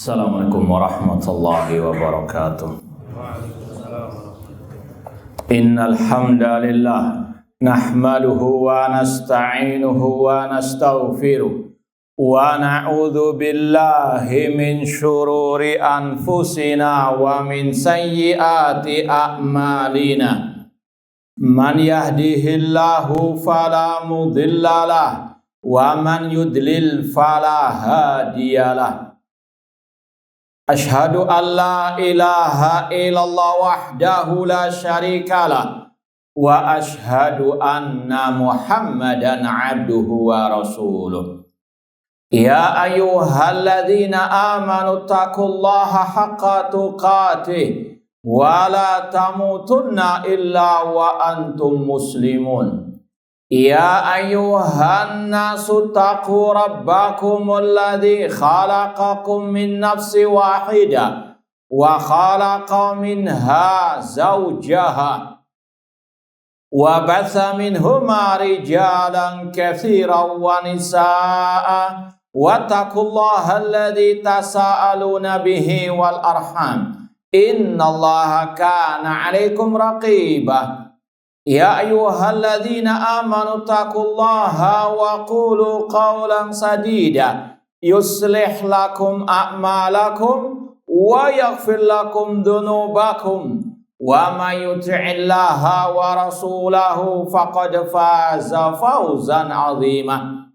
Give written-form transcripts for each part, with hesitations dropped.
Assalamualaikum warahmatullahi wabarakatuh. Innal hamdalillah nahmaduhu wa nasta'inuhu wa nastaghfiruh wa na'udzu billahi min syururi anfusina wa min sayyiati a'malina. Man yahdihillahu fala mudhillalah wa man yudlil fala hadiyalah. Ashhadu an la ilaha illallah wahdahu la syarikalah wa ashhadu anna Muhammadan abduhu wa rasuluh. Ya ayyuhalladzina amanu taqullaha haqqa tuqatih wa la tamutunna illa wa antum muslimun. Ya ayyuhan nasu taqu rabbakumul ladzi khalaqakum min nafsin wahidah wa khalaqa minha zawjaha wa batha minhuma rijalan katsiran wa nisaa'a wattaqullaha alladzi tasaaluna bihi wal arham innallaha kana 'alaikum raqibah. Ya ayyuhalladzina amanu taqullaha wa qulu qawlan sadida yuslih lakum a'malakum wa yaghfir lakum dhunubakum wa may yuti'illaha wa rasulahu faqad faza fawzan 'azima.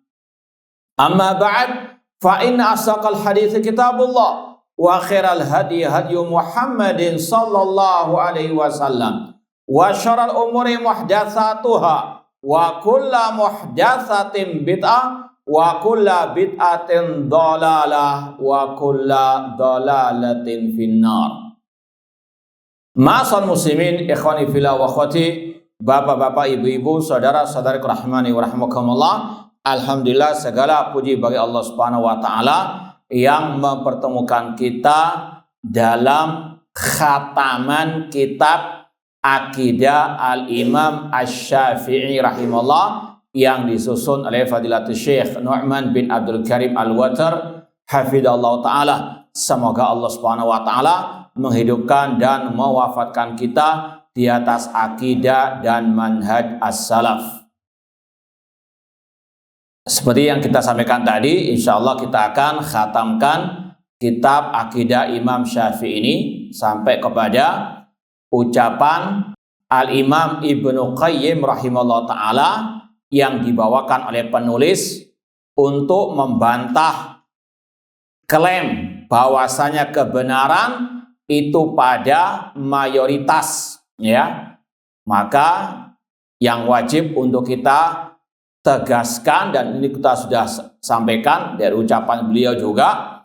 Amma ba'd, fa inna asaqal hadits kitabullah wa khairal hadi hadi Muhammadin sallallahu alaihi wasallam wa syarrul umuri muhdatsatuha wa kullu muhdatsatin bid'ah wa kullu bid'atin dhalalah wa kullu dhalalatin finnar. Ma'asal muslimin ikhwani fillah wa akhwati, bapak-bapak, ibu-ibu, saudara-saudariku rahimani wa rahimakumullah. Alhamdulillah, segala puji bagi Allah Subhanahu wa taala yang mempertemukan kita dalam khataman kitab Aqidah Al-Imam Asy-Syafi'i rahimahullah yang disusun oleh Fadilatul Syekh Nu'man bin Abdul Karim Al-Watar hafidhallahu ta'ala. Semoga Allah Subhanahu wa ta'ala menghidupkan dan mewafatkan kita di atas akidah dan manhaj as-salaf. Seperti yang kita sampaikan tadi, insya Allah kita akan khatamkan kitab Aqidah Imam Syafi'i ini sampai kepada ucapan Al-Imam Ibnu Qayyim rahimahullah ta'ala yang dibawakan oleh penulis untuk membantah klaim bahwasanya kebenaran itu pada mayoritas, ya. Maka yang wajib untuk kita tegaskan, dan ini kita sudah sampaikan dari ucapan beliau juga,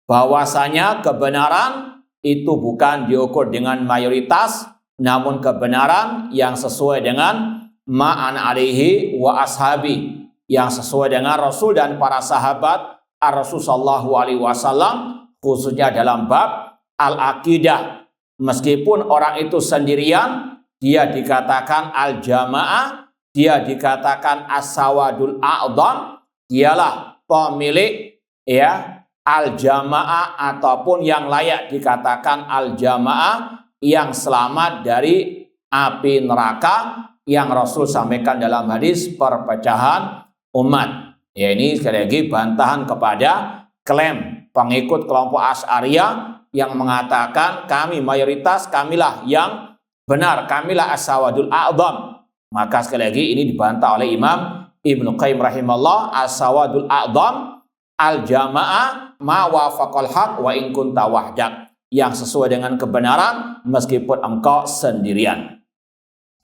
bahwasanya kebenaran itu bukan diukur dengan mayoritas, namun kebenaran yang sesuai dengan ma'an alaihi wa ashabi, yang sesuai dengan Rasul dan para sahabat Ar-Rasul sallallahu alaihi wasallam, khususnya dalam bab al-aqidah. Meskipun orang itu sendirian, dia dikatakan al-jamaah, dia dikatakan as-sawadul a'dham, dialah pemilik, ya, al-jamaah, ataupun yang layak dikatakan al-jamaah, yang selamat dari api neraka yang Rasul sampaikan dalam hadis perpecahan umat. Ya, ini sekali lagi bantahan kepada klaim pengikut kelompok Asy'ariyah yang mengatakan kami mayoritas, kamilah yang benar, kamilah as-sawadul a'dham. Maka sekali lagi ini dibantah oleh Imam Ibnu Qayyim rahimahullah. As-sawadul a'dham al-jamaah ma wafaqal haq wa in kunta wahdak, yang sesuai dengan kebenaran meskipun engkau sendirian.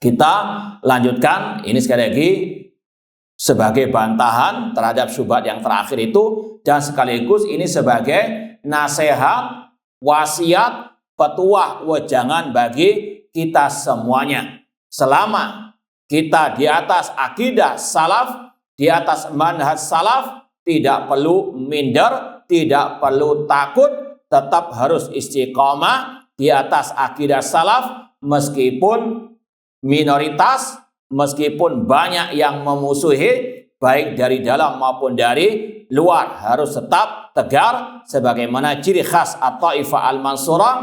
Kita lanjutkan ini sekali lagi sebagai bantahan terhadap syubhat yang terakhir itu, dan sekaligus ini sebagai nasihat, wasiat, petuah, wejangan bagi kita semuanya. Selama kita di atas akidah salaf, di atas manhaj salaf, tidak perlu minder, tidak perlu takut, tetap harus istiqomah di atas akidah salaf, meskipun minoritas, meskipun banyak yang memusuhi, baik dari dalam maupun dari luar, harus tetap tegar sebagaimana ciri khas at-Taifah al-Mansurah,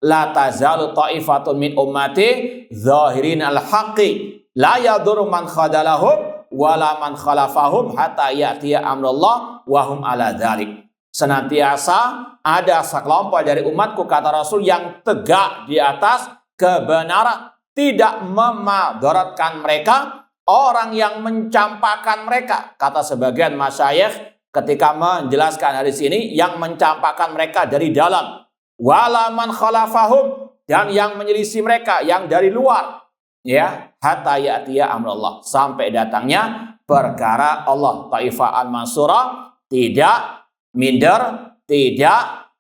la tazalu ta'ifatun min ummati zahirin al-haqqi la yadur man khadalahum wala man khalafahum hatta ya'tiya amrullah wa hum ala dzalik. Senantiasa ada sekelompok dari umatku, kata Rasul, yang tegak di atas kebenaran, tidak memadaratkan mereka orang yang mencampakkan mereka. Kata sebagian masyayikh ketika menjelaskan hadis ini, yang mencampakkan mereka dari dalam, wala man khalafahum, dan yang menyelisih mereka yang dari luar, ya, hatta ya'tiya amrullah, sampai datangnya perkara Allah. Taifah al-Mansurah tidak minder, tidak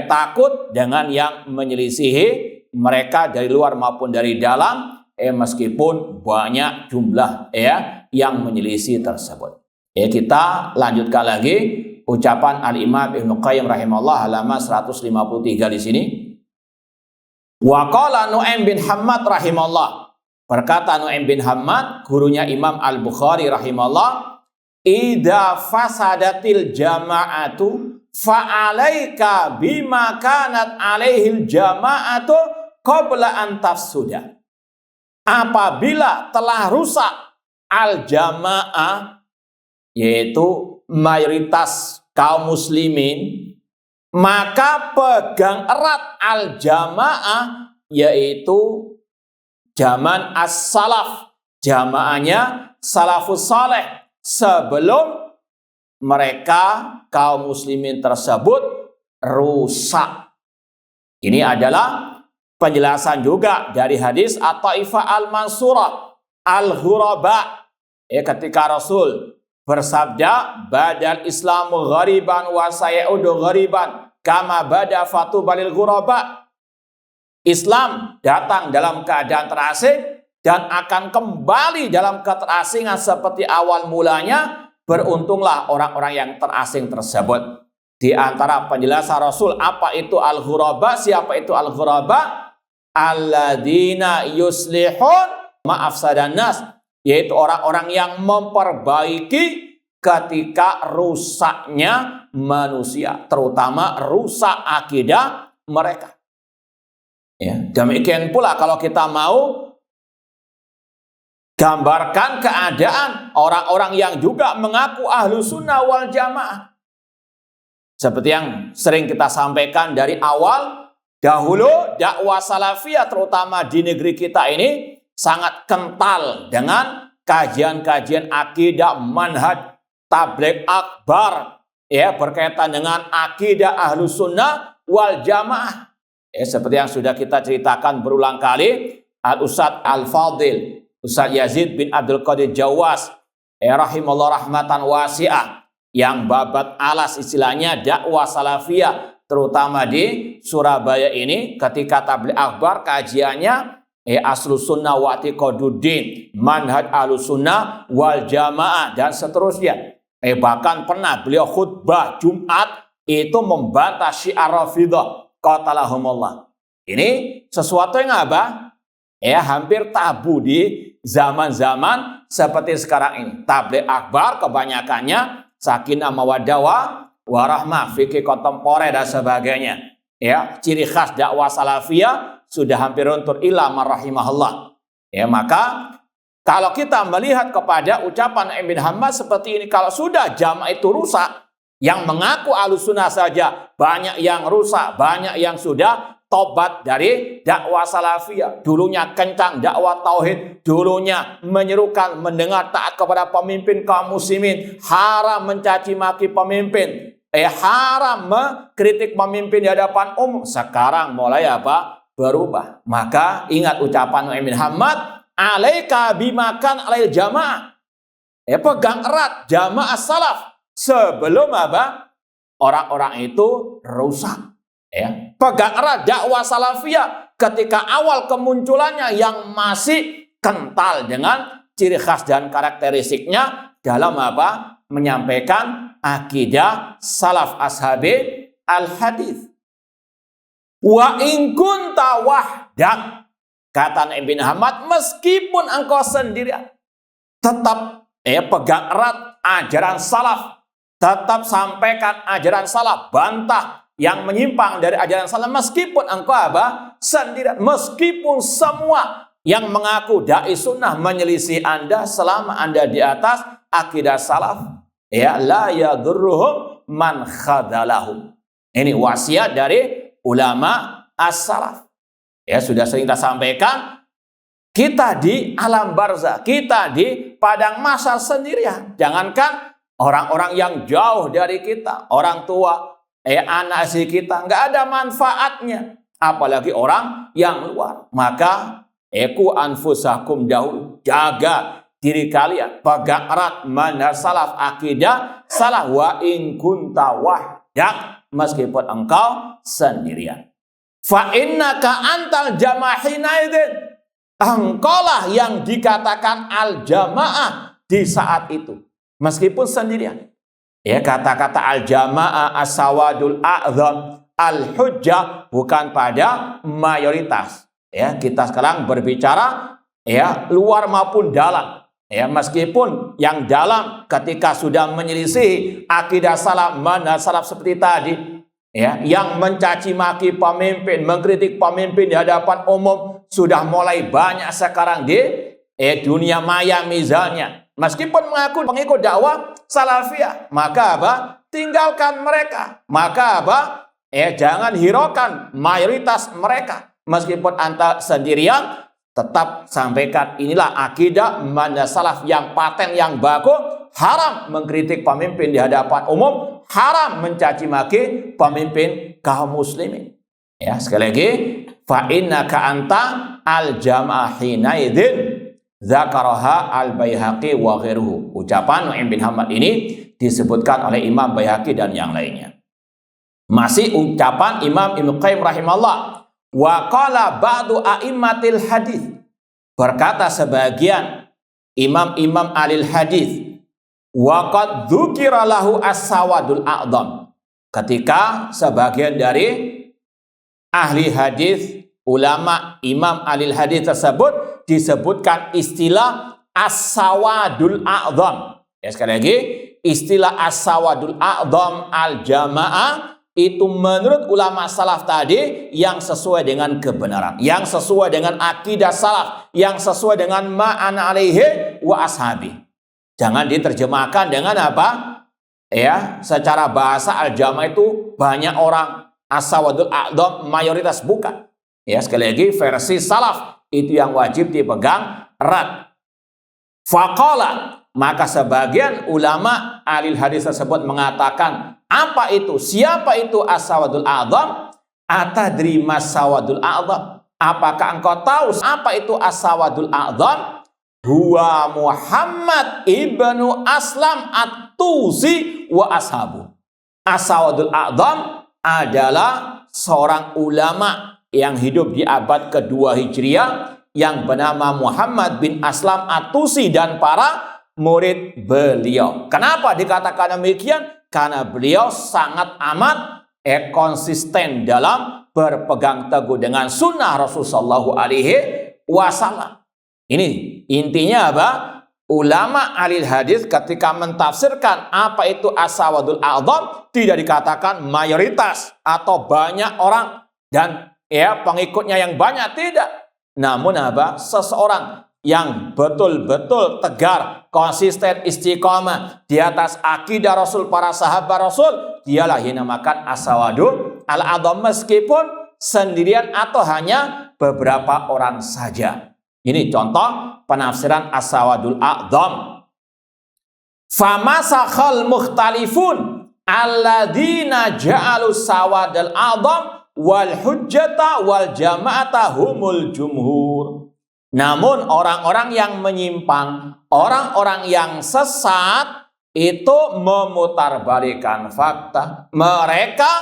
takut dengan yang menyelisihi mereka dari luar maupun dari dalam, meskipun banyak jumlah yang menyelisih tersebut. Kita lanjutkan lagi ucapan Al-Imam Ibnu Qayyim rahimahullah halaman 153 di sini. Wa qala Nu'aim bin Hammad rahimahullah, berkata Nu'aim bin Hammad, gurunya Imam Al-Bukhari rahimahullah, idza fasadatil jama'atu fa'alaika bima kanat alaihil jama'atu qabla an tafsuda. Apabila telah rusak al-jama'ah, yaitu mayoritas kaum muslimin, maka pegang erat al-jama'ah, yaitu zaman as-salaf, jamaahnya salafus saleh, sebelum mereka kaum muslimin tersebut rusak. Ini adalah penjelasan juga dari hadis at-Taifah al-Mansurah al-Ghuraba, ketika Rasul bersabda, badal islamu ghariban wa sayaudu ghariban kama bada fatubalil ghuraba. Islam datang dalam keadaan terasing dan akan kembali dalam keterasingan seperti awal mulanya. Beruntunglah orang-orang yang terasing tersebut. Di antara penjelasan Rasul, apa itu al-ghuraba? Siapa itu al-ghuraba? Alladzina yuslihun ma'afsadan nas, yaitu orang-orang yang memperbaiki ketika rusaknya manusia, terutama rusak akidah mereka. Demikian pula kalau kita mau gambarkan keadaan orang-orang yang juga mengaku ahlu sunnah wal jamaah, seperti yang sering kita sampaikan dari awal, dahulu dakwah salafiyah terutama di negeri kita ini sangat kental dengan kajian-kajian akidah, manhaj, tabligh akbar, berkaitan dengan akidah ahlu sunnah wal jamaah. Seperti yang sudah kita ceritakan berulang kali, Al-Ustadz Al-Fadil Ustadz Yazid bin Abdul Qadir Jawas rahimahullah rahmatan wasi'ah, yang babat alas istilahnya dakwah salafiyah terutama di Surabaya ini, ketika tabligh akbar kajiannya aslus sunnah wa i'tiqaduddin, manhaj ahlus sunnah wal jamaah, dan seterusnya. Bahkan pernah beliau khutbah Jumat itu membantah Syiah Rafidah qatalahumullah. Ini sesuatu yang apa? Hampir tabu di zaman-zaman seperti sekarang ini. Tabligh akbar kebanyakannya sakinah mawaddah warahmah, fikih kontemporer dan sebagainya. Ciri khas dakwah salafiyah sudah hampir luntur ila marrahimahullah. Maka kalau kita melihat kepada ucapan Ibn Hammad seperti ini, kalau sudah jamaah itu rusak, yang mengaku ahlussunnah saja banyak yang rusak, banyak yang sudah tobat dari dakwah salafiyah. Dulunya kencang dakwah tauhid, dulunya menyerukan mendengar taat kepada pemimpin kaum muslimin, haram mencaci maki pemimpin, haram mengkritik pemimpin di hadapan umum. Sekarang mulai apa? Berubah. Maka ingat ucapan Ibn Hammad, alaika bimakan alail jamaah. Pegang erat jamaah salaf sebelum apa? Orang-orang itu rusak. Pegang erat dakwah salafiyah ketika awal kemunculannya yang masih kental dengan ciri khas dan karakteristiknya dalam apa? Menyampaikan akidah salaf ashabi al-hadis. Wa in kunta wahdak, kata Ibn Hammad, meskipun engkau sendirian, tetap pegang erat ajaran salaf, Tetap sampaikan ajaran salaf, bantah yang menyimpang dari ajaran salaf meskipun engkau apa? Sendirian. Meskipun semua yang mengaku dai sunnah menyelisih Anda selama Anda di atas akidah salaf, ya la yadurruhum man khadalahum. Ini wasiat dari ulama as-salaf. Ya, sudah sering kita sampaikan, kita di alam barzah, kita di padang mahsyar sendirian. Jangankan orang-orang yang jauh dari kita, orang tua, anak istri kita, nggak ada manfaatnya. Apalagi orang yang luar. Maka eku anfusakum dahulu, jaga diri kalian, pegang erat manhaj salaf, akidah salaf, wa in kunta wahdak, meskipun engkau sendirian. Fa innaka antal jamahina idzin, engkaulah yang dikatakan al jamaah di saat itu, meskipun sendirian. Ya, kata-kata al jamaah as-sawadul a'zam, al hujjah bukan pada mayoritas. Ya, kita sekarang berbicara ya luar maupun dalam. Ya, meskipun yang dalam ketika sudah menyelisih akidah salaf, manhaj salaf seperti tadi, ya, yang mencaci maki pemimpin, mengkritik pemimpin di hadapan umum sudah mulai banyak sekarang di dunia maya misalnya. Meskipun mengaku pengikut dakwah salafiyah, maka apa? Tinggalkan mereka. Maka apa? Jangan hiraukan mayoritas mereka. Meskipun anda sendirian, tetap sampaikan inilah akidah manhaj salaf yang paten, yang baku. Haram mengkritik pemimpin di hadapan umum, haram mencaci maki pemimpin kaum muslimin. Ya, sekali lagi, fa innaka anta al jamaah hina idzin dzakaraha al Baihaqi wa ghairuhu. Ucapan Nu'aim bin Hammad ini disebutkan oleh Imam Baihaqi dan yang lainnya. Masih ucapan Imam Ibnu Qayyim rahimahullah. Wa qala ba'du a'immatil hadis, berkata sebagian imam-imam alil hadis, wa qad dzukira lahu as-sawadul a'dham, ketika sebagian dari ahli hadis, ulama imam alil hadis tersebut disebutkan istilah as-sawadul a'dham. Ya, sekali lagi, istilah as-sawadul a'dham al-jamaah itu menurut ulama salaf tadi yang sesuai dengan kebenaran, yang sesuai dengan akidah salaf, yang sesuai dengan ma'ana alaihi wa ashabi. Jangan diterjemahkan dengan apa? Ya, secara bahasa al-jamaah itu banyak orang, as-sawadul a'dham mayoritas, bukan. Ya, sekali lagi, versi salaf itu yang wajib dipegang erat. Faqala, maka sebagian ulama ahli hadis tersebut mengatakan, apa itu? Siapa itu as-sawadul a'dham? Atadri mas-sawadul a'dham? Apakah engkau tahu apa itu as-sawadul a'dham? Huwa Muhammad ibnu Aslam at-Tusi wa ashabu. As-sawadul a'dham adalah seorang ulama yang hidup di abad kedua Hijriah yang bernama Muhammad bin Aslam at-Tusi dan para murid beliau. Kenapa dikatakan demikian? Karena beliau sangat amat konsisten dalam berpegang teguh dengan sunnah Rasulullah SAW. Ini intinya apa? Ulama ahli hadis ketika mentafsirkan apa itu as-sawadul a'dham tidak dikatakan mayoritas atau banyak orang dan ya pengikutnya yang banyak, tidak. Namun apa? Seseorang yang betul-betul tegar, konsisten, istiqamah di atas akidah Rasul, para sahabat Rasul, dialah yang dinamakan as-sawadul al-a'dham, meskipun sendirian atau hanya beberapa orang saja. Ini contoh penafsiran as-sawadul a'dham. Famasakhal mukhtalifun alladzina ja'alu sawadul a'dham wal hujjata wal jama'ata humul jumhur. Namun orang-orang yang menyimpang, orang-orang yang sesat itu memutarbalikan fakta. Mereka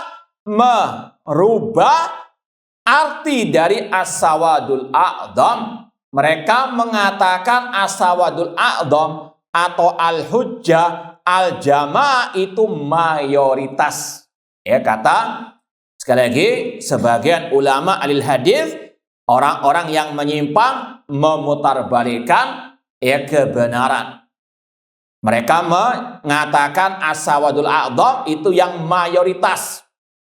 merubah arti dari as-sawadul a'dham. Mereka mengatakan as-sawadul a'dham atau al-hujjah, al-jamaah itu mayoritas. Ya, kata sekali lagi sebagian ulama ahli hadis, orang-orang yang menyimpang memutarbalikan kebenaran. Mereka mengatakan as-sawadul a'dham itu yang mayoritas.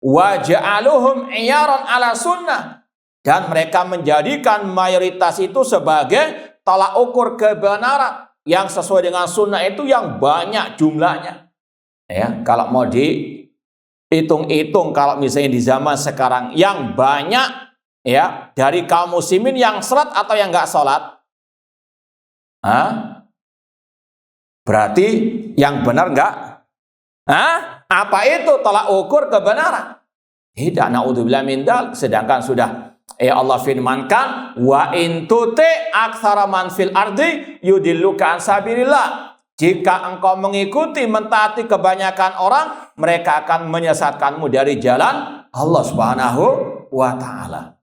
Wa ja'aluhum iyaran ala sunnah. Dan mereka menjadikan mayoritas itu sebagai tolak ukur kebenaran. Yang sesuai dengan sunnah itu yang banyak jumlahnya. Ya, kalau mau dihitung-hitung, kalau misalnya di zaman sekarang yang banyak ya dari kaum muslimin yang salat atau yang nggak salat, berarti yang benar nggak? Apa itu tolak ukur kebenaran? Tidak, naudzubillah min dzalik. Sedangkan sudah Allah firmankan, wa in tuti aktsara man fil ardi yudilluka an sabilillah. Jika engkau mengikuti mentaati kebanyakan orang, mereka akan menyesatkanmu dari jalan Allah Subhanahu wa taala.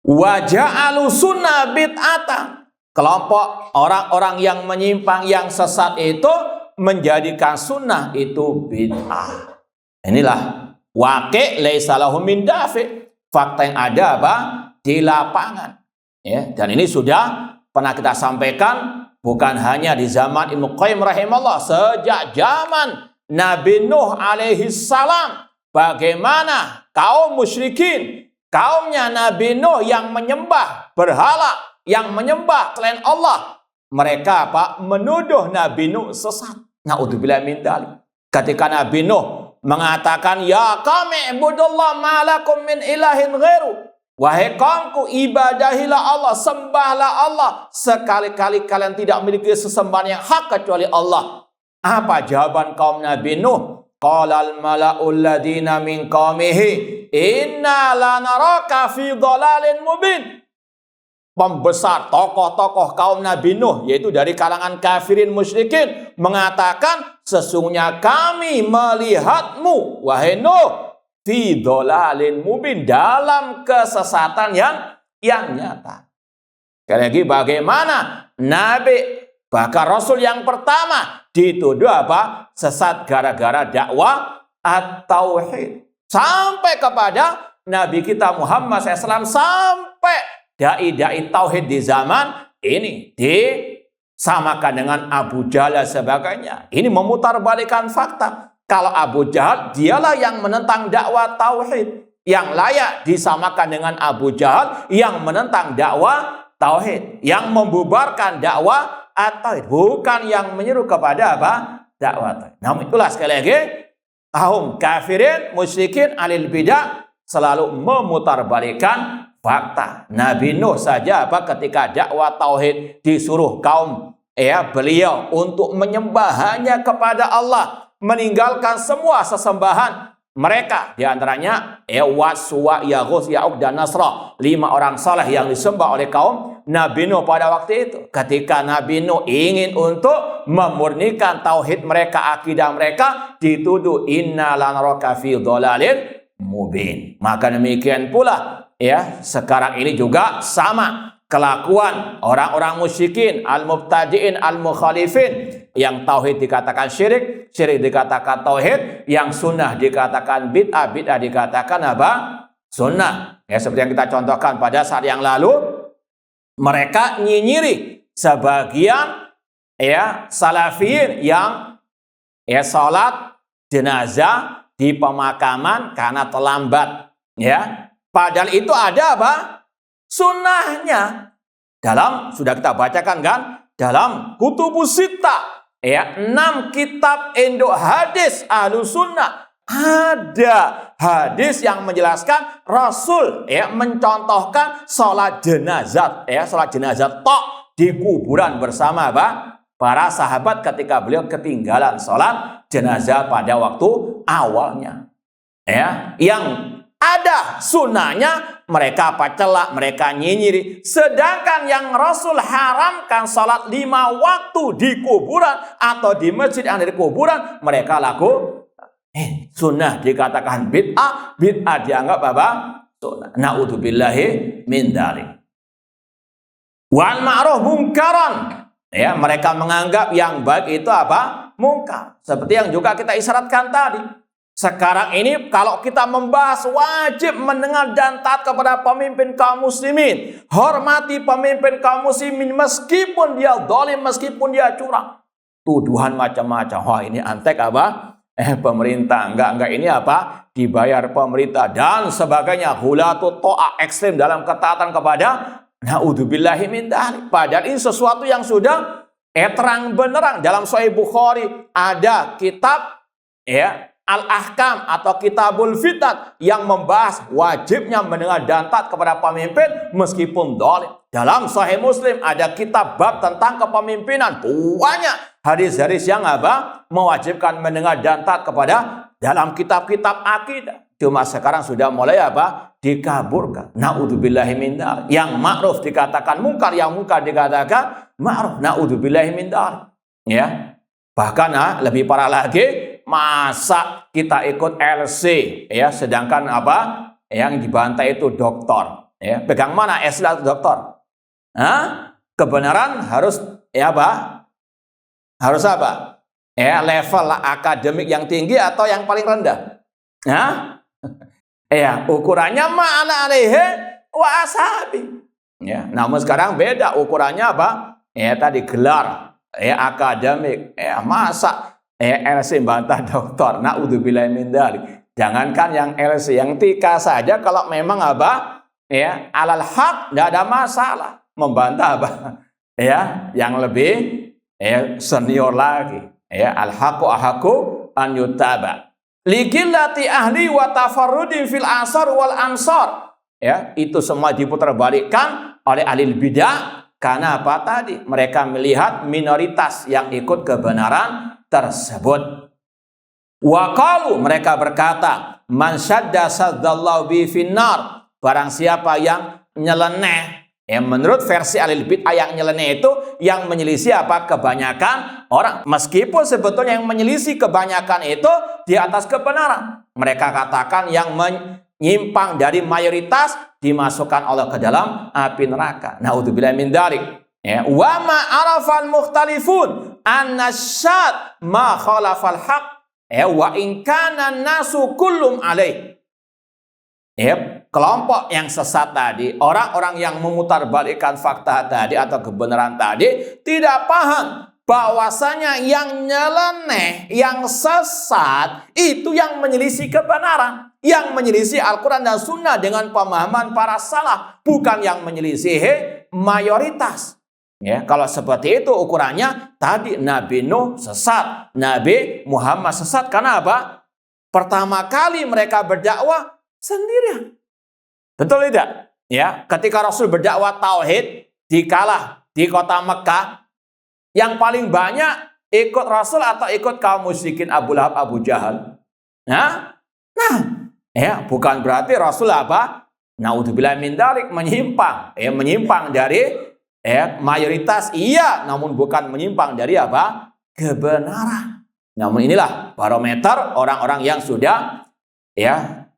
Wa ja'alu sunnah bid'atan. Kelompok orang-orang yang menyimpang, yang sesat itu menjadikan sunnah itu bid'ah. Inilah waqi' laisa lahu min dafi'. Fakta yang ada apa? Di lapangan. Ya, dan ini sudah pernah kita sampaikan bukan hanya di zaman Ibnu Qayyim rahimahullah, sejak zaman Nabi Nuh alaihi salam, bagaimana kaum musyrikin, kaumnya Nabi Nuh yang menyembah berhala, yang menyembah selain Allah, mereka menuduh Nabi Nuh sesat. Naudzubillah min dzalik. Ketika Nabi Nuh mengatakan, ya qaumi ibudullah ma lakum min ilahin ghairu. Wahai kaumku, ibadahilah Allah, sembahlah Allah. Sekali-kali kalian tidak memiliki sesembahan yang hak kecuali Allah. Apa jawaban kaum Nabi Nuh? Qalal mala'ul ladina min qaumihi inna lanaraka fi dhalalin mubin. Pembesar tokoh-tokoh kaum Nabi Nuh, yaitu dari kalangan kafirin musyrikin, mengatakan sesungguhnya kami melihatmu wahai Nuh fi dhalalin mubin, dalam kesesatan yang nyata. Sekali lagi, bagaimana Nabi, bahkan Rasul yang pertama dituduh sesat gara-gara dakwah at-tauhid. Sampai kepada Nabi kita Muhammad SAW, sampai dai-dai tauhid di zaman ini disamakan dengan Abu Jahal dan sebagainya. Ini memutarbalikkan fakta. Kalau Abu Jahal, dialah yang menentang dakwah tauhid, yang layak disamakan dengan Abu Jahal yang menentang dakwah tauhid, yang membubarkan dakwah at-tauhid, bukan yang menyeru kepada dakwah tauhid. Namun itulah sekali lagi, kaum kafirin, musyrikin, alil bidah selalu memutarbalikkan fakta. Nabi Nuh saja ketika dakwah tauhid disuruh kaum beliau untuk menyembah hanya kepada Allah, meninggalkan semua sesembahan mereka, di antaranya Wat, Suwa, Yaghus, Ya'uq dan Nasrah, 5 orang saleh yang disembah oleh kaum Nabi Nuh pada waktu itu. Ketika Nabi Nuh ingin untuk memurnikan tauhid mereka, akidah mereka, dituduh inna lanaraka fi dhalalin mubin. Maka demikian pula sekarang ini juga sama kelakuan orang-orang musyrikin, al-mubtadi'in, al-mukhalifin, yang tauhid dikatakan syirik, syirik dikatakan tauhid, yang sunnah dikatakan bid'ah, bid'ah dikatakan sunnah. Seperti yang kita contohkan pada saat yang lalu, mereka nyinyiri sebagian salafiyin yang salat jenazah di pemakaman karena terlambat. Padahal itu ada sunnahnya. Sudah kita bacakan kan? Dalam Kutubus Sittah, 6 kitab induk hadis Ahlus Sunnah, ada hadis yang menjelaskan Rasul mencontohkan sholat jenazah, sholat jenazah tok di kuburan bersama para sahabat ketika beliau ketinggalan sholat jenazah pada waktu awalnya. Yang ada sunnahnya mereka celak, mereka nyinyiri. Sedangkan yang Rasul haramkan salat 5 waktu di kuburan atau di masjid yang dari kuburan, mereka laku sunnah dikatakan bid'ah, bid'ah dianggap sunnah. Na'udzubillahi min dzalik. Wal ma'ruf mungkaran. Mereka menganggap yang baik itu mungkar. Seperti yang juga kita isyaratkan tadi. Sekarang ini kalau kita membahas wajib mendengar dan taat kepada pemimpin kaum muslimin. Hormati pemimpin kaum muslimin meskipun dia zalim, meskipun dia curang. Tuduhan macam-macam. Wah, ini antek apa? Pemerintah. Enggak ini apa? Dibayar pemerintah dan sebagainya. Hulatu to'ah, ekstrem dalam ketaatan kepada naudzubillahi min dzalik. Padahal ini sesuatu yang sudah terang benerang. Dalam Sahih Bukhari ada kitab Al-Ahkam atau Kitabul Fitan yang membahas wajibnya mendengar dan taat kepada pemimpin meskipun zalim. Dalam Sahih Muslim ada kitab bab tentang kepemimpinan. Banyak hadis-hadis yang mewajibkan mendengar dan taat kepada dalam kitab-kitab akidah. Cuma sekarang sudah mulai dikaburkan. Naudzubillahi min dzalik. Yang ma'ruf dikatakan mungkar, yang mungkar dikatakan ma'ruf. Naudzubillahi min dzalik. Ya. Bahkan lebih parah lagi, masa kita ikut LC sedangkan yang dibantai itu doktor. Pegang mana S atau doktor? Kebenaran harus harus apa? Level akademik yang tinggi atau yang paling rendah? Ukurannya ma'ana alaihi wa ashabi. Namun sekarang beda ukurannya tadi gelar akademik. Masa LC bantah doktor, naudzubillahi min dzalik. Jangankan yang LC, yang tika saja kalau memang alal haq tidak ada masalah. Membantah yang lebih senior lagi. Al haqu ahaku an yutaba. Likillati ahli wa tafarrudi fil asar wal ansar. Itu semua diputarbalikkan oleh ahli bidah karena tadi? Mereka melihat minoritas yang ikut kebenaran tersebut. Waqalu, mereka berkata, man syadda saddallahu bi finnar. Barang siapa yang nyeleneh, menurut versi ahli bid'ah yang nyeleneh itu yang menyelisih kebanyakan orang. Meskipun sebetulnya yang menyelisih kebanyakan itu di atas kebenaran. Mereka katakan yang menyimpang dari mayoritas dimasukkan Allah ke dalam api neraka. Naudzubillahi min dzalik. Wa ma arafal mukhtalifun annasyad ma khalafal haq wa in kana nasu kullum alaih. Kelompok yang sesat tadi, orang-orang yang memutarbalikkan fakta tadi atau kebenaran tadi tidak paham bahwasanya yang nyeleneh, yang sesat itu yang menyelisih kebenaran, yang menyelisih Al-Quran dan Sunnah dengan pemahaman para salaf, bukan yang menyelisih mayoritas. Kalau seperti itu ukurannya tadi Nabi Nuh sesat, Nabi Muhammad sesat karena pertama kali mereka berdakwah sendirian. Betul tidak? Ketika Rasul berdakwah tauhid dikalah di kota Mekah, yang paling banyak ikut Rasul atau ikut kaum musyrikin Abu Lahab, Abu Jahal. Bukan berarti Rasul naudzubillahi min dzalik menyimpang, menyimpang dari mayoritas, namun bukan menyimpang dari kebenaran. Namun inilah barometer orang-orang yang sudah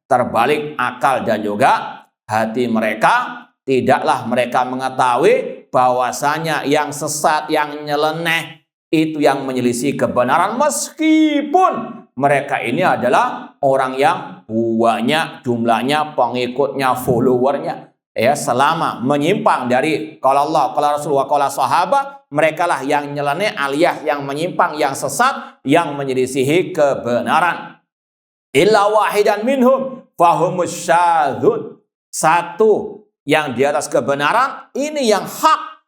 terbalik akal dan juga hati mereka. Tidaklah mereka mengetahui bahwasanya yang sesat, yang nyeleneh itu yang menyelisih kebenaran, meskipun mereka ini adalah orang yang banyak jumlahnya, pengikutnya, followernya. Selama menyimpang dari qala Allah, qala Rasulullah, qala sahabat, mereka lah yang nyeleneh alias yang menyimpang, yang sesat, yang menyelisihi kebenaran. Illa wahidan minhum fahumus syadzun. Satu yang di atas kebenaran, ini yang hak,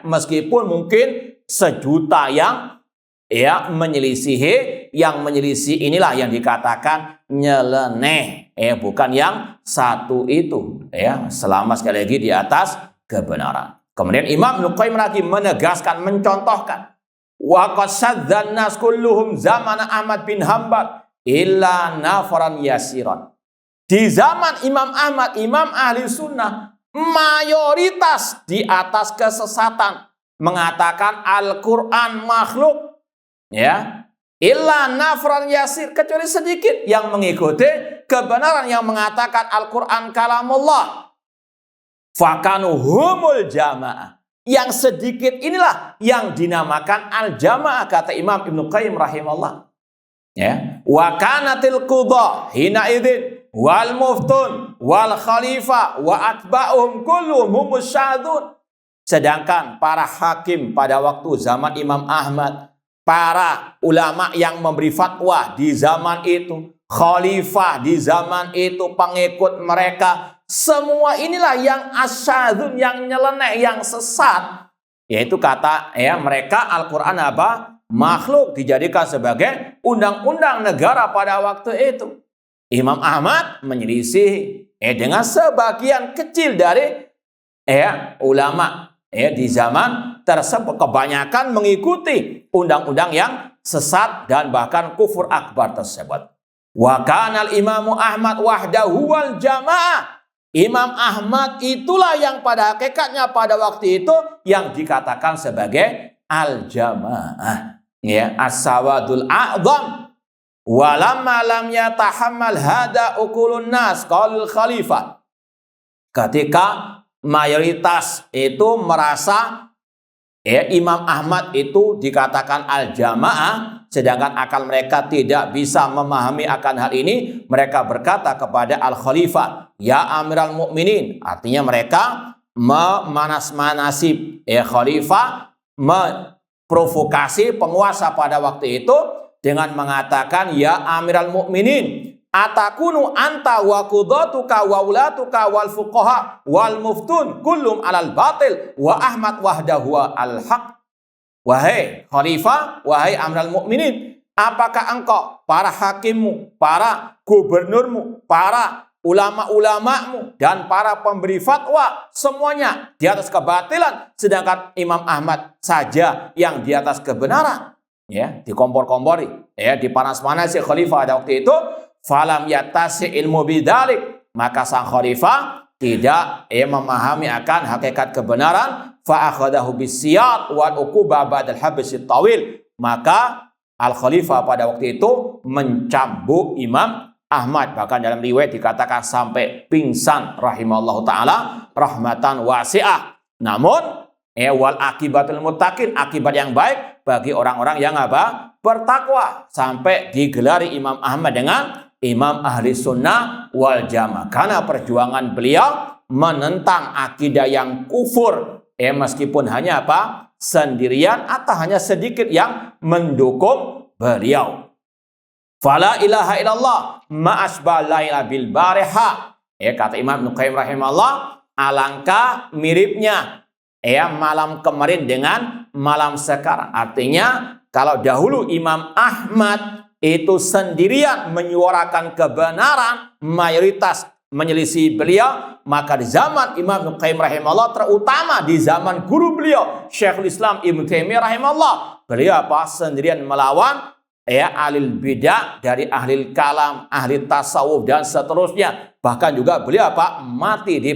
meskipun mungkin sejuta yang menyelisihi, yang menyelisih inilah yang dikatakan nyeleneh, bukan yang satu itu, selama sekali lagi di atas kebenaran. Kemudian Imam Ibnu Qayyim lagi menegaskan, mencontohkan, wa qad sadzan nas kulluhum zamana Ahmad bin Hanbal illa nafaran yasiran. Di zaman Imam Ahmad, Imam Ahli Sunnah, mayoritas di atas kesesatan mengatakan Al-Quran makhluk, illa nafran yasir, kecuali sedikit yang mengikuti kebenaran yang mengatakan Al-Quran kalamullah. Fakanu humul jamaah. Yang sedikit inilah yang dinamakan al-jamaah, kata Imam Ibnu Qayyim rahimahullah. Ya, wa kanatil qudha hina idzin wal muftun wal khalifah wa atba'uhum kulluhum musyadun. Sedangkan para hakim pada waktu zaman Imam Ahmad, para ulama yang memberi fatwa di zaman itu, khalifah di zaman itu, pengikut mereka, semua inilah yang asyadun, yang nyeleneh, yang sesat. Yaitu kata mereka Al-Quran apa? Makhluk, dijadikan sebagai undang-undang negara pada waktu itu. Imam Ahmad menyelisih dengan sebagian kecil dari ulama di zaman tersebut, kebanyakan mengikuti undang-undang yang sesat dan bahkan kufur akbar tersebut. Wa kanal imamu Ahmad wahdahu wal jamaah. Imam Ahmad itulah yang pada hakikatnya pada waktu itu yang dikatakan sebagai al-jamaah, as-sawadul a'zam. Walamma lam yatahammal hada ukulun nas qaul khalifah. Ketika mayoritas itu merasa Imam Ahmad itu dikatakan al-jamaah, sedangkan akal mereka tidak bisa memahami akan hal ini, mereka berkata kepada al-khalifah, ya amiral mu'minin. Artinya mereka memanas-manasi khalifah, memprovokasi penguasa pada waktu itu dengan mengatakan, ya amiral mu'minin, atakunu anta wa qudatuka wa ulatuka wal fuqaha wal muftun kullum alal batil wa Ahmad wahdahu al haq. Wahai khalifah, wahai amiral mu'minin, apakah engkau, para hakimmu, para gubernurmu, para ulama-ulamamu dan para pemberi fatwa semuanya di atas kebatilan, sedangkan Imam Ahmad saja yang di atas kebenaran? Dikompor-kompori, dipanas-panasi khalifah pada waktu itu. Falam yatasi ilmu bidalik, maka sang khalifah tidak memahami akan hakikat kebenaran. Fa akhadahu bisiyat wal uquba ba'dal habsi tawil, maka al khalifah pada waktu itu mencambuk Imam Ahmad, bahkan dalam riwayat dikatakan sampai pingsan rahimallahu taala rahmatan wasi'ah. Namun wal akibatul muttaqin, akibat yang baik bagi orang-orang yang bertakwa, sampai digelari Imam Ahmad dengan Imam ahli sunnah wal jamaah, karena perjuangan beliau menentang akidah yang kufur, meskipun hanya sendirian atau hanya sedikit yang mendukung beliau. Fala ilaha illallah ma'asbal laila bil bariha. Kata Imam Ibnu Qayyim rahimahullah, alangkah miripnya malam kemarin dengan malam sekarang. Artinya kalau dahulu Imam Ahmad itu sendirian menyuarakan kebenaran, mayoritas menyelisih beliau, maka di zaman Imam Ibnu Qayyim rahimahullah, terutama di zaman guru beliau Syekhul Islam Ibnu Taimiyah rahimahullah, beliau sendirian melawan ahli bidah dari ahli kalam, ahli tasawuf dan seterusnya. Bahkan juga beliau mati di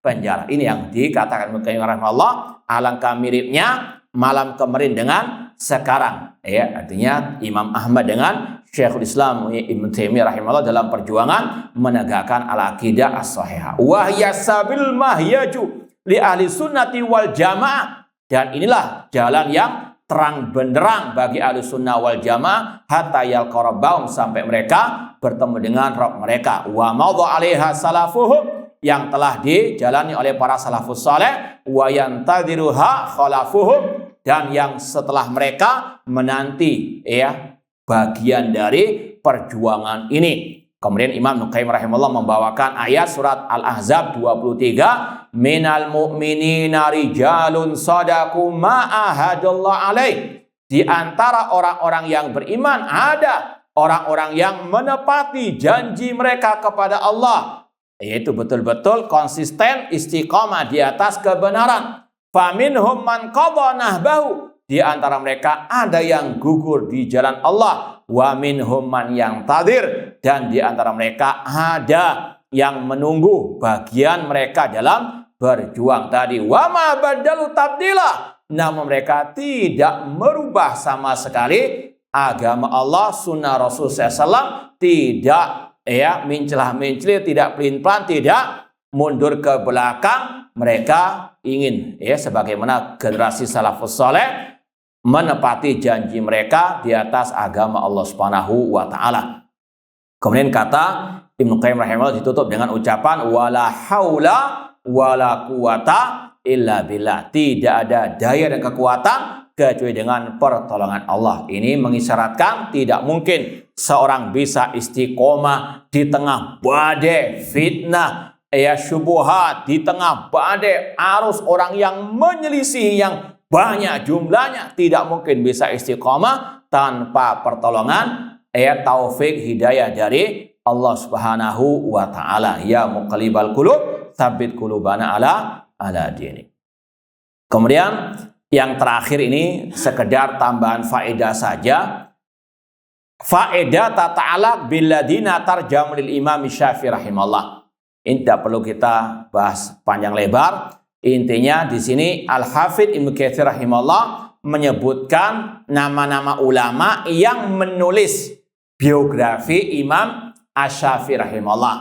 penjara. Ini yang dikatakan Ibnu Qayyim rahimahullah, alangkah miripnya malam kemarin dengan sekarang. Artinya Imam Ahmad dengan Syekhul Islam Ibnu Taimiyah rahimahullah dalam perjuangan menegakkan al-aqidah as-sahihah. Wa hiya sabil mahyaju li ahli sunnati wal jamaah. Dan inilah jalan yang terang benderang bagi ahli sunnah wal jamaah hatta yalqa rabbahum, sampai mereka bertemu dengan Rabb mereka. Wa madha 'alaiha salafuhum, yang telah dijalani oleh para salafus saleh, wa yantadiruha khalafuhum, dan yang setelah mereka menanti bagian dari perjuangan ini. Kemudian Imam Ibnu Qayyim rahimahullah membawakan ayat surat Al-Ahzab 23, minal mu'minina rijalun sadaqu ma ahadallah alaih. Di antara orang-orang yang beriman ada orang-orang yang menepati janji mereka kepada Allah, yaitu betul-betul konsisten istiqamah di atas kebenaran. Faminhum man qadha nahbahu, di antara mereka ada yang gugur di jalan Allah. Wa minhum man yang tadir, dan di antara mereka ada yang menunggu bagian mereka dalam berjuang tadi. Wa ma badalu tabdila, namun mereka tidak merubah sama sekali agama Allah, sunnah Rasul SAW, tidak mencelah-menceli, tidak pelin-pelan, tidak mundur ke belakang. Mereka ingin sebagaimana generasi salafus saleh menepati janji mereka di atas agama Allah Subhanahu wa taala. Kemudian kata Ibnu Qayyim rahimahullah ditutup dengan ucapan wala haula wala quwata illa billah. Tidak ada daya dan kekuatan kecuali dengan pertolongan Allah. Ini mengisyaratkan tidak mungkin seorang bisa istiqomah di tengah badai fitnah, syubhat, di tengah badai arus orang yang menyelisih yang banyak jumlahnya. Tidak mungkin bisa istiqomah tanpa pertolongan taufik hidayah dari Allah Subhanahu wa taala. Ya muqallibal qulub, tsabbit qulubana ala dinik. Kemudian yang terakhir ini sekedar tambahan faedah saja. Faedah tata'alaq billadina tarjamul Imam Syafi'i rahimahullah. Ini tidak perlu kita bahas panjang lebar. Intinya di sini Al-Hafidz Ibnu Katsir rahimahullah menyebutkan nama-nama ulama yang menulis biografi Imam Asy-Syafi'i rahimahullah.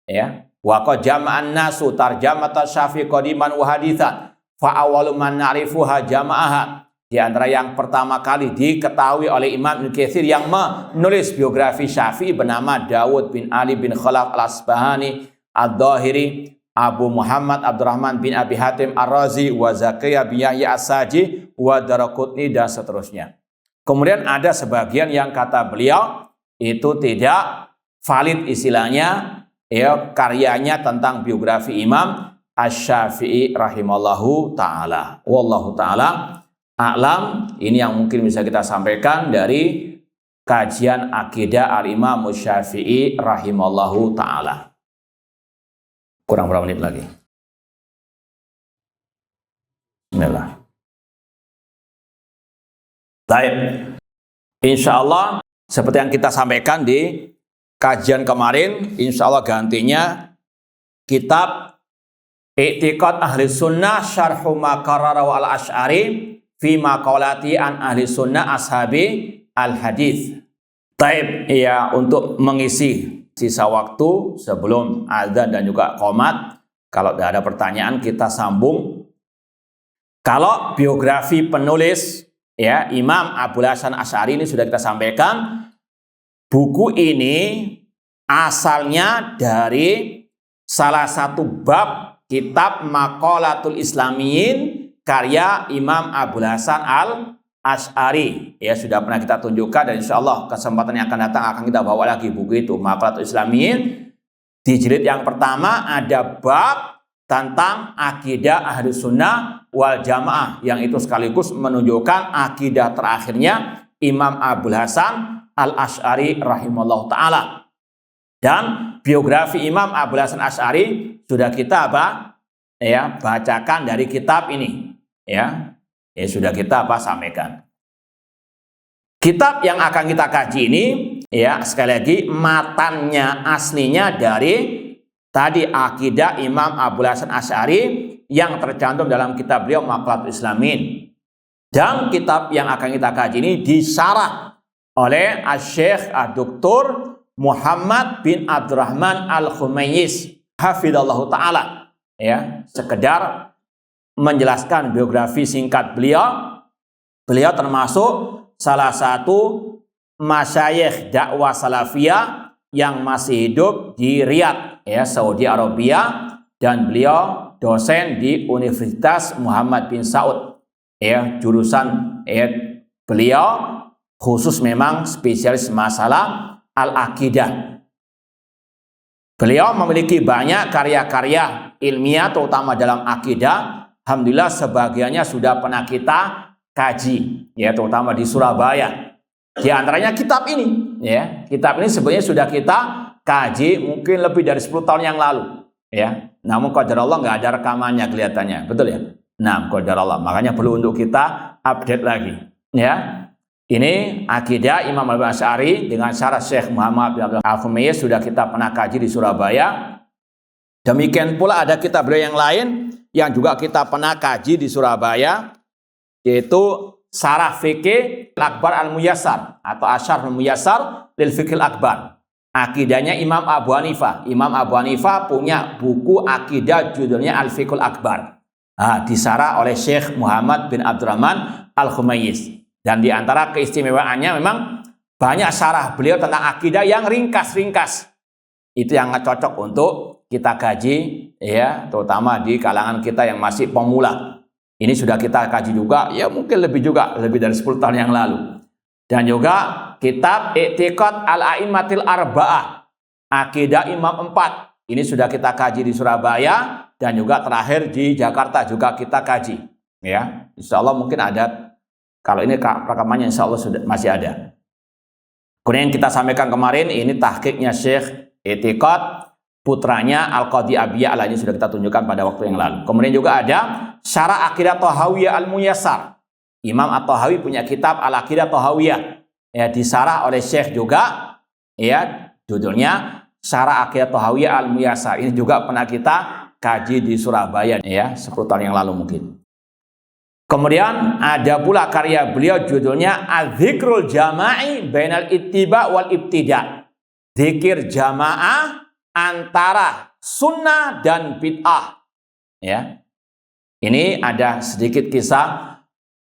Ya. Wa qad jama'an nasu tarjamata Syafi'i qadiman wa haditsan. Fa awwalu man na'rifuha jama'aha. Di antara yang pertama kali diketahui oleh Imam Ibnu Katsir yang menulis biografi Syafi'i bernama Dawud bin Ali bin Khalaf al-Asbahani ad-Dhahiri, Abu Muhammad Abdurrahman bin Abi Hatim ar-Razi, wa Zakariya bin Yahya as-Saji, wa Daraqutni, dan seterusnya. Kemudian ada sebagian yang kata beliau itu tidak valid istilahnya, karyanya tentang biografi Imam Asy-Syafi'i rahimallahu ta'ala. Wallahu ta'ala a'lam. Ini yang mungkin bisa kita sampaikan dari kajian akidah al-Imam Asy-Syafi'i rahimallahu ta'ala. Kurang berapa menit lagi? Bismillah. Baik. Insya Allah seperti yang kita sampaikan di kajian kemarin, insya Allah gantinya kitab I'tiqad Ahli Sunnah Syarhu ma qarrara al Asy'ari fi maqalati an Ahli Sunnah Ashabi al Hadis. Taib, ya, untuk mengisi sisa waktu sebelum azan dan juga qomat, kalau tidak ada pertanyaan kita sambung. Kalau biografi penulis Imam Abul Hasan Asy'ari ini sudah kita sampaikan. Buku ini asalnya dari salah satu bab kitab Maqalatul Islamiyin karya Imam Abul Hasan Al-Asy'ari. Ya, sudah pernah kita tunjukkan dan insya Allah kesempatan yang akan datang akan kita bawa lagi buku itu, Maqalatul Islamiyin. Di jilid yang pertama ada bab tentang akidah Ahlu Sunnah wal Jamaah, yang itu sekaligus menunjukkan akidah terakhirnya Imam Abul Hasan Al-Asy'ari rahimahullah ta'ala. Dan biografi Imam Abul Hasan Asy'ari sudah kita bacakan dari kitab ini. Sudah kita sampaikan. Kitab yang akan kita kaji ini, sekali lagi matannya aslinya dari tadi akidah Imam Abul Hasan Asy'ari yang tercantum dalam kitab beliau Maqalatul Islamiyin. Dan kitab yang akan kita kaji ini disyarah oleh Asy-Syaikh Dr. Muhammad bin Abdurrahman Al-Khumayyiz hafidhallahu ta'ala. Sekedar menjelaskan biografi singkat beliau. Beliau termasuk salah satu masyayikh dakwah salafiyah yang masih hidup di Riyadh, Saudi Arabia, dan beliau dosen di Universitas Muhammad bin Saud. Jurusan beliau khusus memang spesialis masalah al-aqidah. Beliau memiliki banyak karya-karya ilmiah terutama dalam akidah. Alhamdulillah sebagiannya sudah pernah kita kaji, terutama di Surabaya. Di antaranya kitab ini, kitab ini sebenarnya sudah kita kaji mungkin lebih dari 10 tahun yang lalu, Namun qadarullah nggak ada rekamannya kelihatannya, betul ya? Nah, qadarullah, makanya perlu untuk kita update lagi, Ini akidah Imam Abul Hasan Asy'ari dengan syarah Syekh Muhammad bin Abdul Al-Khumayyiz sudah kita pernah kaji di Surabaya. Demikian pula ada kitab beliau yang lain yang juga kita pernah kaji di Surabaya, yaitu Syarah Fiqih Akbar Al-Muyassar atau Asyarh Al-Muyassar lil Fiqh Akbar. Akidahnya Imam Abu Hanifah. Imam Abu Hanifah punya buku akidah judulnya Al-Fiqhul Akbar. Disarah oleh Syekh Muhammad bin Abdurrahman Al-Khumayyiz. Dan di antara keistimewaannya memang banyak syarah beliau tentang akidah yang ringkas-ringkas. Itu yang cocok untuk kita kaji, ya, terutama di kalangan kita yang masih pemula. Ini sudah kita kaji juga, ya mungkin lebih dari 10 tahun yang lalu. Dan juga kitab I'tiqad al-A'immatil Arba'ah, Akidah Imam 4. Ini sudah kita kaji di Surabaya dan juga terakhir di Jakarta juga kita kaji. Ya, insya Allah mungkin ada. Kalau ini rekamannya insya Allah sudah masih ada. Kemudian yang kita sampaikan kemarin ini tahqiqnya Syekh I'tiqad putranya Al-Qadhi Abiyah, ini sudah kita tunjukkan pada waktu yang lalu. Kemudian juga ada Syarah Aqidah Thahawiyah Al-Muyassar. Imam At-Tahawi punya kitab Al-Aqidah Thahawiyah, ya, disarah oleh Syekh juga, ya, judulnya Syarah Aqidah Thahawiyah Al-Muyassar. Ini juga pernah kita kaji di Surabaya, ya, 10 tahun yang lalu mungkin. Kemudian ada pula karya beliau judulnya Az-Zikrul Jama'i Bainal Ittiba wal Ibtida. Zikir jamaah antara sunnah dan bid'ah. Ya. Ini ada sedikit kisah.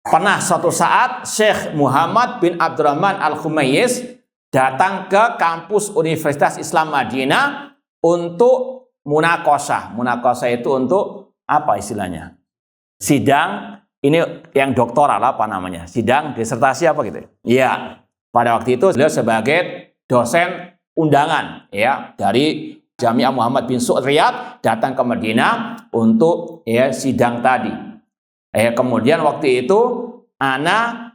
Pernah suatu saat Syekh Muhammad bin Abdurrahman Al-Khumayyiz datang ke kampus Universitas Islam Madinah untuk munaqashah. Munaqashah itu untuk apa istilahnya? Sidang, ini yang doktoral apa namanya? Sidang disertasi apa gitu? Iya. Pada waktu itu beliau sebagai dosen undangan, ya, dari Jami'ah Muhammad bin Saud Riyadh datang ke Madinah untuk, ya, sidang tadi. Kemudian waktu itu ana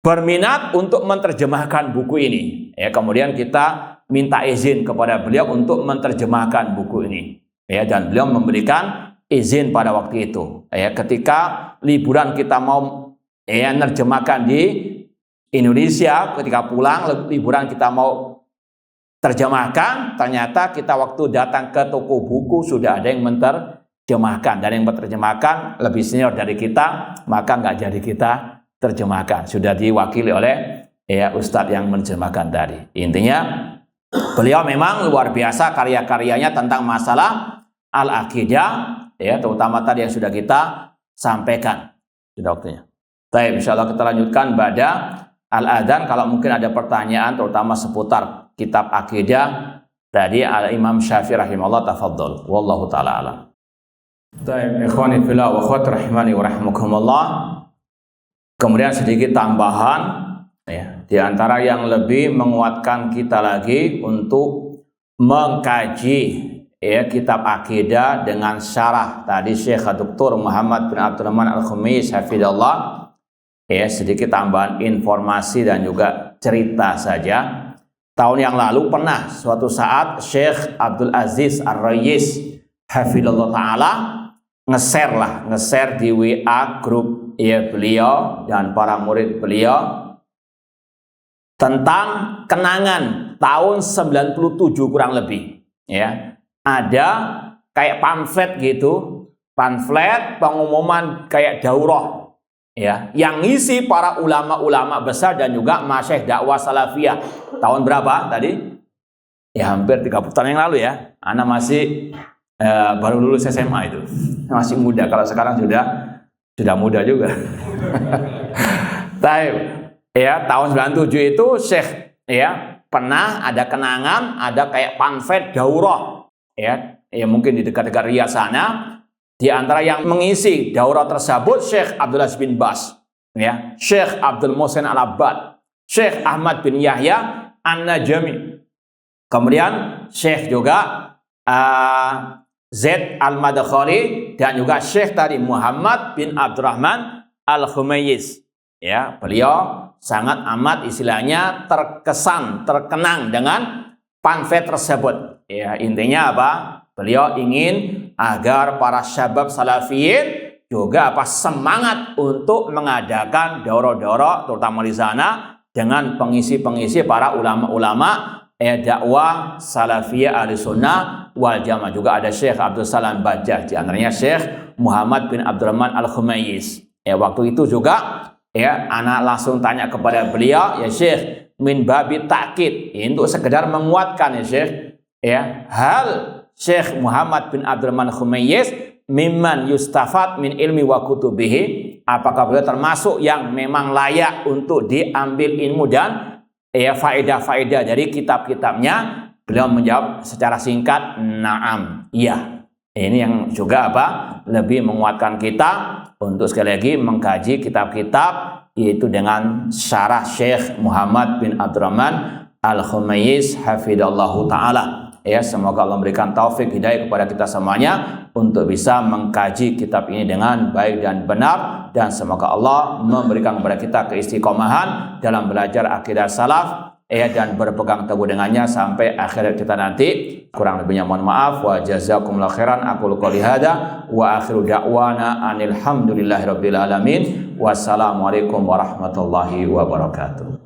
berminat untuk menerjemahkan buku ini. Kemudian kita minta izin kepada beliau untuk menerjemahkan buku ini. Dan beliau memberikan izin pada waktu itu. Ketika liburan kita mau menerjemahkan di Indonesia, ketika pulang liburan kita mau terjemahkan, ternyata kita waktu datang ke toko buku sudah ada yang menerjemahkan, dan yang menerjemahkan lebih senior dari kita, maka nggak jadi kita terjemahkan, sudah diwakili oleh, ya, ustadz yang menerjemahkan tadi. Intinya beliau memang luar biasa karya-karyanya tentang masalah al-aqidah, ya, terutama tadi yang sudah kita sampaikan. Sudah waktunya. Baik, insyaallah kita lanjutkan pada al-adzan. Kalau mungkin ada pertanyaan terutama seputar kitab akidah tadi Al-Imam Syafi'i rahimahullah, tafadhol. Wallahu taala alam. Baik, ikhwani fillah wa akhwat rahimani wa rahmukumullah. Kemudian sedikit tambahan, ya, di antara yang lebih menguatkan kita lagi untuk mengkaji, ya, kitab akidah dengan syarah tadi Syekh Dr. Muhammad bin Abdurrahman Al-Khumayyiz hafizallah. Ya, sedikit tambahan informasi dan juga cerita saja. Tahun yang lalu pernah suatu saat Syekh Abdul Aziz Ar-Rayyis hafizallahu taala nge-share di WA grup, ya, beliau dan para murid beliau tentang kenangan tahun 97 kurang lebih, ya. Ada kayak pamflet gitu, pamflet pengumuman kayak daurah, ya, yang ngisi para ulama-ulama besar dan juga masyayikh dakwah salafiyah. Tahun berapa tadi? Ya, hampir 30 tahun yang lalu, ya. Anak masih baru lulus SMA itu. Masih muda, kalau sekarang sudah muda juga. Ya, tahun 97 itu Syekh, ya, pernah ada kenangan, ada kayak pamflet daurah, ya, mungkin di dekat-dekat Riyadh sana. Di antara yang mengisi daurah tersebut Syekh Abdul Aziz bin Baz, ya, Syekh Abdul Muhsin Al-Abbad, Syekh Ahmad bin Yahya An-Najmi. Kemudian Syekh juga Zaid Al-Madkhali dan juga Syekh tadi Muhammad bin Abdurrahman Al-Khumayyiz. Ya, beliau sangat amat istilahnya terkenang dengan pamflet tersebut. Ya, intinya apa? Beliau ingin agar para syabab salafiyin juga semangat untuk mengadakan daurah-daurah terutama di sana dengan pengisi-pengisi para ulama-ulama dakwah salafiyah ahli sunnah wal jamaah. Juga ada Syekh Abdul Salam Bajjah, di antaranya Syekh Muhammad bin Abdurrahman Al-Khumayyiz. Waktu itu juga, ya, anak langsung tanya kepada beliau, ya Syekh, min babi ta'kid, untuk sekedar menguatkan, ya Syekh, ya, hal Syekh Muhammad bin Abdurrahman Khumayyiz mimman yustafad min ilmi wa kutubihi, apakah beliau termasuk yang memang layak untuk diambil ilmu dan faedah-faedah dari kitab-kitabnya? Beliau menjawab secara singkat, na'am, iya. Ini yang juga lebih menguatkan kita untuk sekali lagi mengkaji kitab-kitab, yaitu dengan syarah Syekh Muhammad bin Abdurrahman Al-Khumayyiz hafidallahu ta'ala. Semoga Allah memberikan taufik hidayah kepada kita semuanya untuk bisa mengkaji kitab ini dengan baik dan benar, dan semoga Allah memberikan kepada kita keistiqomahan dalam belajar akidah salaf dan berpegang teguh dengannya sampai akhirat kita nanti. Kurang lebihnya mohon maaf. Wa jazakumullahu khairan. Aqulu qouli hadza wa akhiru da'wana anil hamdulillahirabbil alamin. Wassalamualaikum warahmatullahi wabarakatuh.